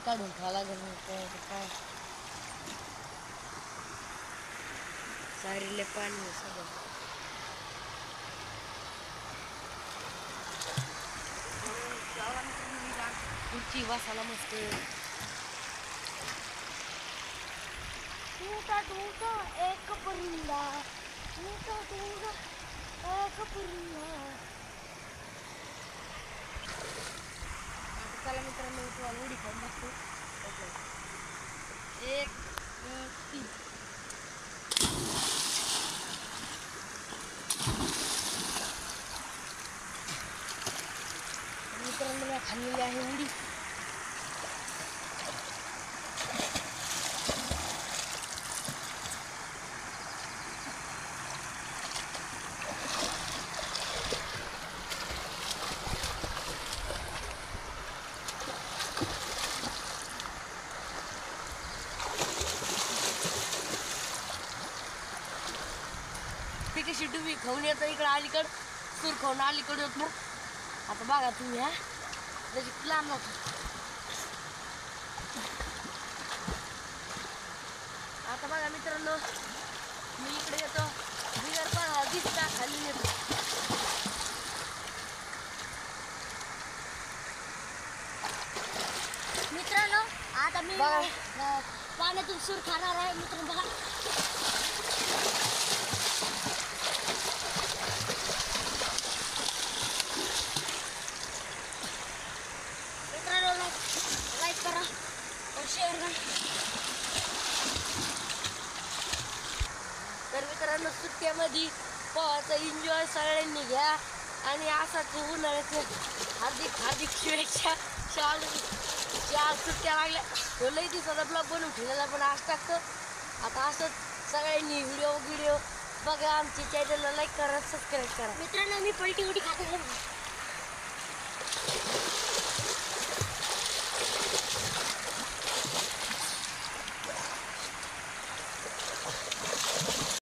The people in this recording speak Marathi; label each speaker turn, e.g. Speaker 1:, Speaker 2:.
Speaker 1: काढून खावा लागेल काय सारीले पाणी सगळं खुर्ची वासाला मस्त
Speaker 2: टूटा टूटा एक परिंदा टूटा टूटा एक परिंदा.
Speaker 1: चला मित्रांनो तुम्हाला उडी खाऊन बघतो. एक दोन तीन मित्रांनो मी खाल्लेली आहे उडी. ती कशी डुबी खाऊन येतं इकडं अलीकडं सूर खाऊन अलीकडं येत मग आता बघा तुम्ही हा त्याची लांब नव्हतं. आता बघा मित्रांनो मी इकडे येतो बिगर पण दिसता खाली येतो.
Speaker 2: मित्रांनो आता मी पाण्यातून सूर खाणार आहे. मित्रांनो बघा लाईक करा और शेअर करा.
Speaker 1: तर मित्रांनो सुट्ट्यामध्ये पोहायचा एन्जॉय सगळ्यांनी घ्या आणि असाच उन्हाळ्याचे हार्दिक हार्दिक शुभेच्छा. शाळा सुट्ट्या लागल्या लई दिवसाचा ब्लॉग बनवून ठेवलेला पण आज टाकतो. आता असंच सगळ्यांनी व्हिडिओ बघा आमच्या चॅनलला लाईक करा सबस्क्राईब करा.
Speaker 2: मित्रांनो मी पलटी उडी खाते.